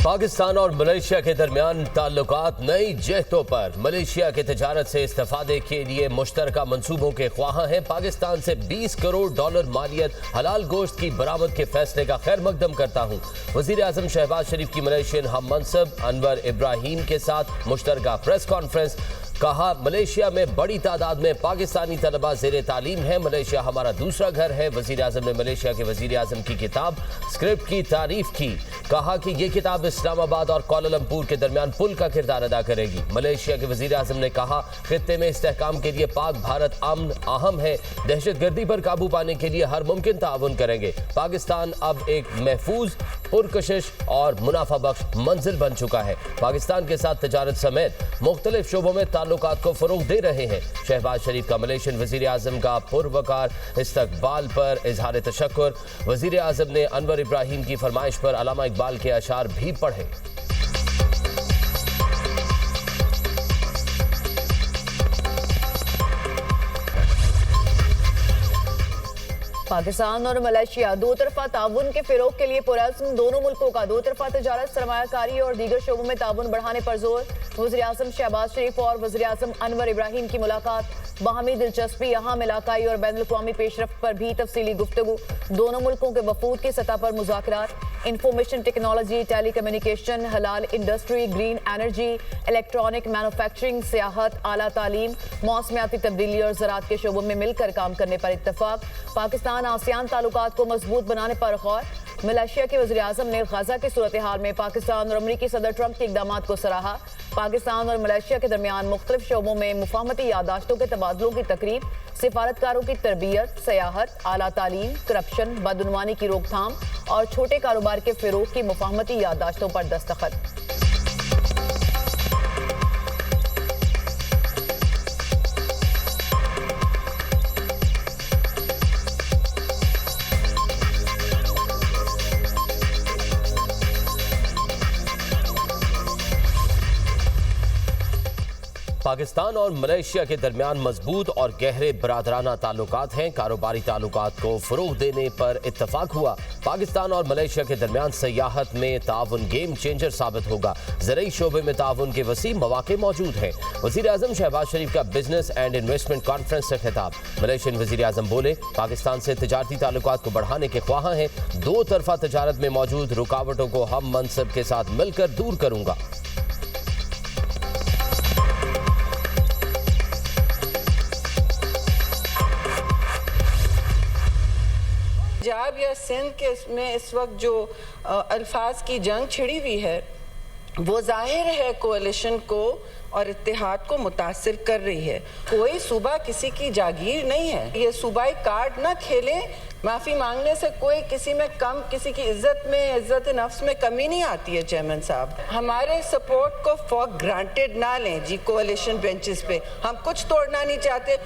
पाकिस्तान और मलेशिया के दरमियान ताल्लुकात नई जहतों पर। मलेशिया के तिजारत से इस्तेफादे के लिए मुश्तरका मंसूबों के ख्वाह हैं। पाकिस्तान से $20 करोड़ मालियत हलाल गोश्त की बरामद के फैसले का खैर मकदम करता हूँ। वजीर आजम शहबाज शरीफ की मलेशियन हम मनसब अनवर इब्राहिम के साथ मुश्तरका प्रेस कॉन्फ्रेंस। कहा, मलेशिया में बड़ी तादाद में पाकिस्तानी तलबा ज़ेरे तालीम है। मलेशिया हमारा दूसरा घर है। वज़ीर आज़म ने मलेशिया के वज़ीर आज़म की किताब स्क्रिप्ट की तारीफ की। कहा कि ये किताब इस्लामाबाद और कोलालमपुर के दरमियान पुल का किरदार अदा करेगी। मलेशिया के वज़ीर आज़म ने कहा, खित्ते में इस्तेहकाम के लिए पाक भारत अमन अहम है। दहशतगर्दी पर काबू पाने के लिए हर मुमकिन ताउन करेंगे। पाकिस्तान अब एक महफूज, पुरकशिश और मुनाफा बख्श मंजिल बन चुका है। पाकिस्तान के साथ तजारत समेत मुख्तलिफ शोबों में ताल्लुकात को फरोग दे रहे हैं। शहबाज शरीफ का मलेशियन वज़ीर आज़म का पुरवकार इस्तकबाल पर इजहार तशक्कुर। वज़ीर आज़म ने अनवर इब्राहिम की फरमाइश पर अल्लामा इकबाल के अशार भी पढ़े। पाकिस्तान और मलेशिया दो तरफा ताउन के फिरोग के लिए पुरअज़्म। दोनों मुल्कों का दो तरफा तजारत, सरमायाकारी और दीगर शोबों में ताउन बढ़ाने पर जोर। वज़ीर आज़म शहबाज शरीफ और वज़ीर आज़म अनवर इब्राहिम की मुलाकात। बाहमी दिलचस्पी, अहम इलाकाई और बैनुल अक़वामी पेशरफ्त पर भी तफसीली गुफ्तगू। दोनों मुल्कों के वफूद की सतह पर मुज़ाकरात। इंफॉर्मेशन टेक्नोलॉजी, टेली कम्युनिकेशन, हलाल industry, green energy, electronic manufacturing, सियाहत, आला तालीम, मौसमियाती तब्दीली और ज़राअत के शोबों में मिलकर काम करने पर इत्तफाक। पाकिस्तान आसियान ताल्लुकात को मजबूत बनाने पर गौर। मलेशिया के वज़ीर आज़म ने गजा की सूरत हाल में पाकिस्तान और अमरीकी सदर ट्रंप के इक़दामात को सराहा। पाकिस्तान और मलेशिया के दरमियान मुख्तलिफ शोबों में मुफाहमती यादाश्तों के तबादलों की तकरीब। सिफारतकारों की तरबियत, सयाहत, आला तालीम, करप्शन, बदउनवानी की रोकथाम और छोटे कारोबार के फिरोग की मुफाहमती यादाश्तों पर दस्तखत। पाकिस्तान और मलेशिया के दरमियान मजबूत और गहरे बरादराना ताल्लुकात हैं। कारोबारी ताल्लुकात को फरोग देने पर इत्तफाक हुआ। पाकिस्तान और मलेशिया के दरमियान सयाहत में ताउन गेम चेंजर साबित होगा। ज़रई शोबे में ताउन के वसी मौके मौजूद हैं। वज़ीर आज़म शहबाज शरीफ का बिजनेस एंड इन्वेस्टमेंट कॉन्फ्रेंस से खिताब। मलेशियन वज़ीर आज़म बोले, पाकिस्तान से तजारती ताल्लुकात को बढ़ाने के ख्वाह हैं। दो तरफा तजारत में मौजूद रुकावटों को हम मनसब के साथ मिलकर दूर करूंगा। पंजाब या सिंध के में इस वक्त जो अल्फाज की जंग छिड़ी हुई है वो जाहिर है कोalition को और इत्तेहाद को मुतासिर कर रही है। कोई सूबा किसी की जागीर नहीं है। ये सूबाई कार्ड ना खेलें। माफ़ी मांगने से कोई किसी में कम, किसी की इज्जत में, इज्जत नफ्स में कमी नहीं आती है। चेयरमैन साहब, हमारे सपोर्ट को फॉर ग्रांटेड ना लें जी। कोalition बेंचेस पे हम कुछ तोड़ना नहीं चाहते।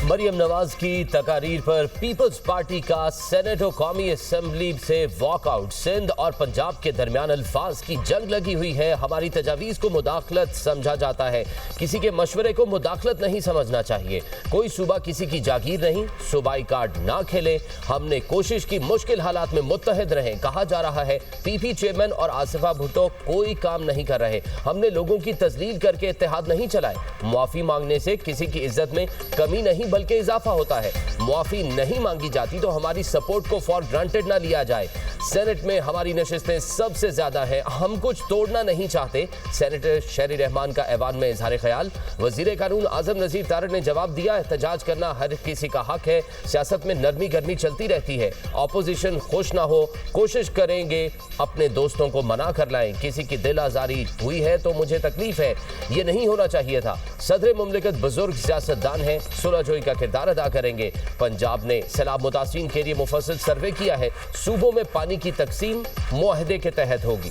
मरियम नवाज की तकारीर पर पीपल्स पार्टी का सेनेट और कौमी असेंबली से वॉकआउट। सिंध और पंजाब के दरमियान अल्फाज की जंग लगी हुई है। हमारी तजावीज़ को मुदाखलत समझा जाता है। किसी के मशवरे को मुदाखलत नहीं समझना चाहिए। कोई सूबा किसी की जागीर नहीं। सूबाई कार्ड ना खेले। हमने कोशिश की मुश्किल हालात में मुत्तहद रहें। कहा जा रहा है पीपी चेयरमैन और आसिफा भुट्टो कोई काम नहीं कर रहे। हमने लोगों की तजलील करके इत्तेहाद नहीं चलाए। मुआफ़ी मांगने से किसी की इज्जत में कमी नहीं बल्कि इजाफा होता है। मुआफी नहीं मांगी जाती तो हमारी सपोर्ट को फॉर ग्रांटेड ना लिया जाए। सेनेट में हमारी नशिस्तें सबसे ज्यादा हैं। हम कुछ तोड़ना नहीं चाहते। सेनेटर शहरी रहमान का ऐवान में इजहार ख्याल। वजीर कानून आजम नजीर तारड़ ने जवाब दिया, एहतजाज करना हर किसी का हक है। सियासत में नरमी गर्मी चलती रहती है। ऑपोजिशन खुश ना हो, कोशिश करेंगे अपने दोस्तों को मना कर लाएं। किसी की दिल आजारी हुई है तो मुझे तकलीफ है। ये नहीं होना चाहिए था। सदर मुमलिकत बुजुर्ग सियासतदान है, सुलहजोई का किरदार अदा करेंगे। पंजाब ने सैलाब मुतासिरीन के लिए मुफस्सिल सर्वे किया है। सूबों में पानी की तकसीम मुआहदे के तहत होगी।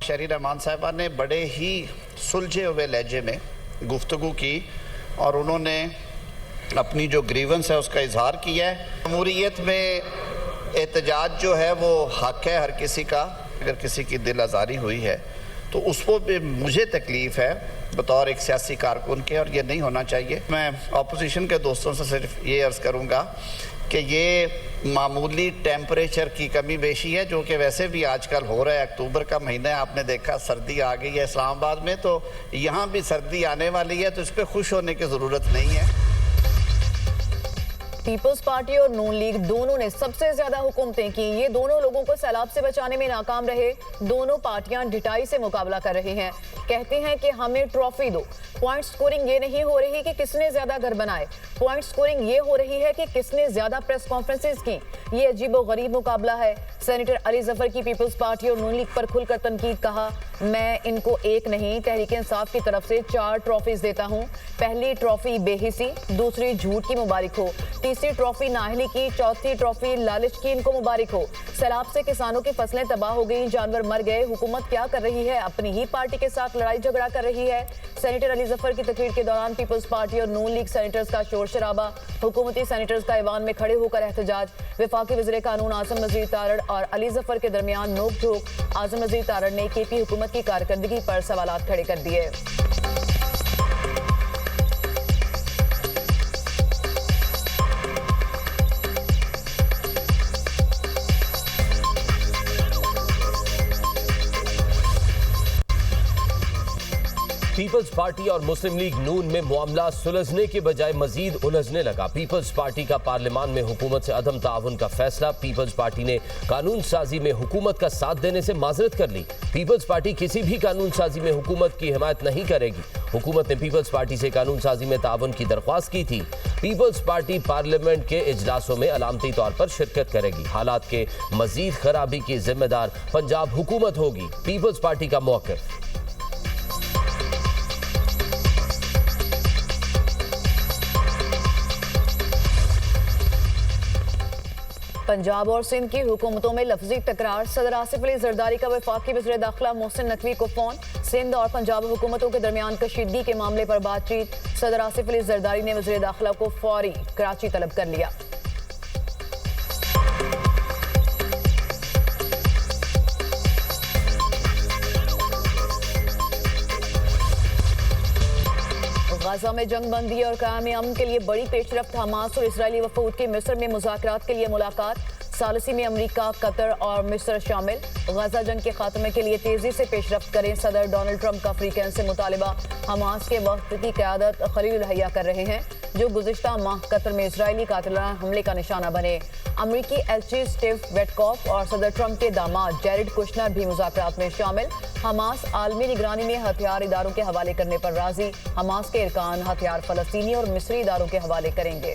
शहरी रहमान साहिबा ने बड़े ही सुलझे हुए लहजे में गुफ्तगू की और उन्होंने अपनी जो ग्रीवेंस है उसका इजहार किया है। जमहूरियत में एहतजाज जो है वो हक है हर किसी का। अगर किसी की दिल आज़ारी हुई है तो उसको भी मुझे तकलीफ है बतौर एक सियासी कारकुन के, और ये नहीं होना चाहिए। मैं अपोजिशन के दोस्तों से सिर्फ ये अर्ज़ करूँगा कि ये मामूली टेम्परेचर की कमी बेशी है, जो कि वैसे भी आजकल हो रहा है। अक्टूबर का महीना है, आपने देखा सर्दी आ गई है इस्लामाबाद में, तो यहाँ भी सर्दी आने वाली है, तो इस पर खुश होने की ज़रूरत नहीं है। पीपल्स पार्टी और नून लीग दोनों ने सबसे ज्यादा हुकूमतें की। ये दोनों लोगों को सैलाब से बचाने में नाकाम रहे। दोनों पार्टियां ढिठाई से मुकाबला कर रही हैं। कहते हैं कि हमें ट्रॉफी दो। पॉइंट स्कोरिंग ये नहीं हो रही कि किसने ज्यादा घर बनाए, पॉइंट स्कोरिंग ये हो रही है कि किसने ज्यादा प्रेस कॉन्फ्रेंसेस की। ये अजीबोगरीब मुकाबला है। सेनेटर अली जफर की पीपल्स पार्टी और नून लीग पर खुलकर तनकीद। कहा, मैं इनको एक नहीं तहरीक इंसाफ की तरफ से 4 ट्रॉफीज देता हूं। पहली ट्रॉफी बेहिसी, दूसरी झूठ की मुबारक हो, तीसरी ट्रॉफी नाअहली की, चौथी ट्रॉफी लालच की, इनको मुबारक हो। सैलाब से किसानों की फसलें तबाह हो गई, जानवर मर गए। हुकूमत क्या कर रही है? अपनी ही पार्टी के साथ लड़ाई झगड़ा कर रही है। सेनेटर अली जफर की तकरीर के दौरान पीपल्स पार्टी और नून लीग सेनेटर्स का शोर शराबा। हुकूमती सेनेटर्स का ऐवान में खड़े होकर एहतजाज। वफाकी वज़ीर कानून आज़म नज़ीर तारड़ और अली जफर के दरमियान नोक झोंक। आज़म नज़ीर तारड़ ने केपी हुकूमत की कारकर्दगी पर सवालात खड़े कर दिए। पीपल्स पार्टी और मुस्लिम लीग नून में मामला सुलझने के बजाय मजीद उलझने लगा। पीपल्स पार्टी का पार्लियामान में हुकूमत से अदम ताउन का फैसला। पीपल्स पार्टी ने कानून साजी में हुकूमत का साथ देने से माजरत कर ली। पीपल्स पार्टी किसी भी कानून साजी में हुकूमत की हिमायत नहीं करेगी। हुकूमत ने पीपल्स पार्टी से कानून साजी में ताउन की दरख्वास्त की थी। पीपल्स पार्टी पार्लियामेंट के इजलासों में अलामती तौर पर शिरकत करेगी। हालात के मजीद खराबी की जिम्मेदार पंजाब हुकूमत होगी। पीपल्स पार्टी का मौक़िफ़। पंजाब और सिंध की हुकूमतों में लफ्जी तकरार। सदर आसिफ अली जरदारी का वफाकी वज़ीर दाखिला मोहसिन नकवी को फोन। सिंध और पंजाब हुकूमतों के दरमियान कशीदगी के मामले पर बातचीत। सदर आसिफ अली जरदारी ने वज़ीर दाखिला को फौरी कराची तलब कर लिया। गाजा में जंग बंदी और क़याम अमन के लिए बड़ी पेशरफ्त। हमास और इजरायली वफूद की मिस्र में मुज़ाकरात के लिए मुलाकात। सालिसी में अमरीका, कतर और मिस्र शामिल। गाजा जंग के खात्मे के लिए तेजी से पेशरफ्त करें, सदर डोनाल्ड ट्रंप का अफ्रीकन से मुतालिबा। हमास के वक्त की क़यादत खलील हया कर रहे हैं, जो गुज़िश्ता माह कतर में इजरायली कातिलाना हमले का निशाना बने। अमरीकी एलची स्टीव वेटकॉफ और सदर ट्रंप के दामाद जेरेड कुशनर भी मुज़ाकरात में शामिल। हमास आलमी निगरानी में हथियार इदारों के हवाले करने पर राजी। हमास के इरकान हथियार फ़लस्तीनी और मिस्री इदारों के हवाले करेंगे।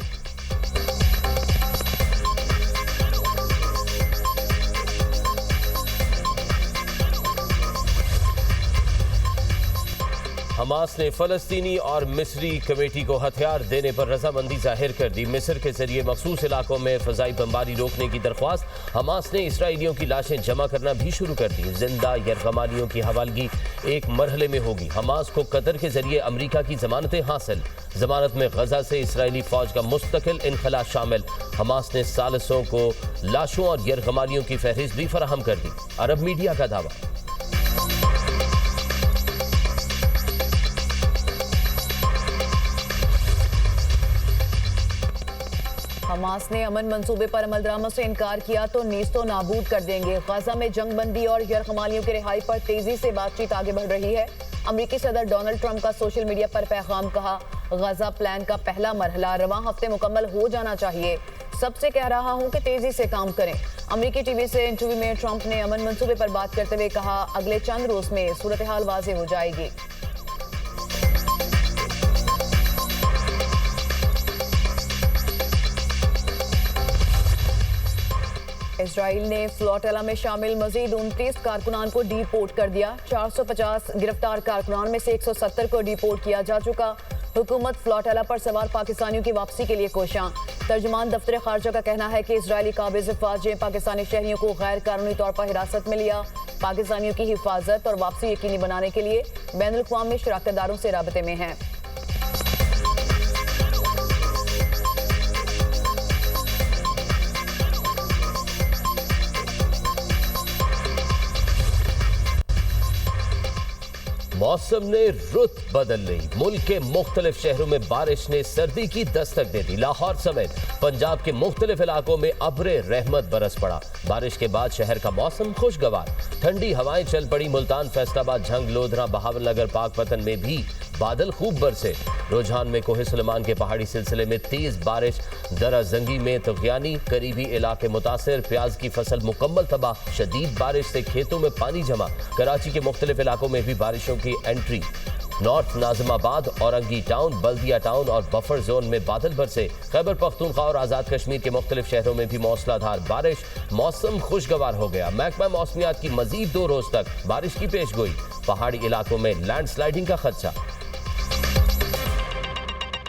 हमास ने फ़लस्तीनी और मिस्री कमेटी को हथियार देने पर रजामंदी जाहिर कर दी। मिस्र के जरिए मखसूस इलाकों में फ़ज़ाई बमबारी रोकने की दरख्वास्त। हमास ने इसराइलियों की लाशें जमा करना भी शुरू कर दी। जिंदा यरगमालियों की हवालगी एक मरहले में होगी। हमास को कतर के जरिए अमरीका की जमानतें हासिल। जमानत में गजा से इसराइली फ़ौज का मुस्तकिल इनखला शामिल। हमास ने सालिसों को लाशों और यरगमालियों की फहरिस्त भी फराहम कर दी। अरब मीडिया का दावा। हमास ने अमन मंसूबे पर अमल दरामद से इनकार किया तो नीस्तो नाबूद कर देंगे। गाजा में जंग बंदी और यरगमालियों की रिहाई पर तेजी से बातचीत आगे बढ़ रही है। अमरीकी सदर डोनाल्ड ट्रंप का सोशल मीडिया पर पैगाम। कहा, गाजा प्लान का पहला मरहला रवां हफ्ते मुकम्मल हो जाना चाहिए। सबसे कह रहा हूं कि तेजी से काम करें। अमरीकी टीवी से इंटरव्यू में ट्रंप ने अमन मंसूबे पर बात करते हुए कहा, अगले चंद रोज में सूरत हाल वाज़ेह हो जाएगी। इजराइल ने फ्लोटेला में शामिल मजीद 29 कारकुनान को डिपोर्ट कर दिया। 450 गिरफ्तार कारकुनान में से 170 को डिपोर्ट किया जा चुका। हुकूमत फ्लोटेला पर सवार पाकिस्तानियों की वापसी के लिए कोशां। तर्जुमान दफ्तर खारजा का कहना है कि इजरायली काबिज फौज ने पाकिस्तानी शहरियों को गैर कानूनी तौर पर हिरासत में लिया। पाकिस्तानियों की हिफाजत और वापसी यकीनी बनाने के लिए बैनुल अक़वामी शराकतदारों से राबते में हैं। मौसम ने रुत बदल ली। मुल्क के मुख्तलिफ शहरों में बारिश ने सर्दी की दस्तक दे दी। लाहौर समेत पंजाब के मुख्तलिफ इलाकों में अब्रे रहमत बरस पड़ा। बारिश के बाद शहर का मौसम खुशगवार, ठंडी हवाएं चल पड़ी। मुल्तान, फैसलाबाद, झंग, लोधरा, बहावलनगर, पाकपतन में भी बादल खूब बरसे। रुझान में कोहे सुलेमान के पहाड़ी सिलसिले में तेज बारिश। दरा जंगी में तुगयानी, करीबी इलाके मुतासिर। प्याज की फसल मुकम्मल तबाह। शदीद बारिश से खेतों में पानी जमा। कराची के मुख्तलिफ इलाकों में भी बारिशों की entry. North Nazimabad, Orangi town, Baldia town और बफर जोन में बादल बरसे। खैबर पख्तूनख्वा और आज़ाद कश्मीर के मुख्तलिफ शहरों में भी मौसलाधार बारिश। मौसम खुशगवार हो गया। महकमा मौसमियात की मजीद 2 रोज तक बारिश की पेशगोई। पहाड़ी इलाकों में लैंडस्लाइडिंग का खदशा।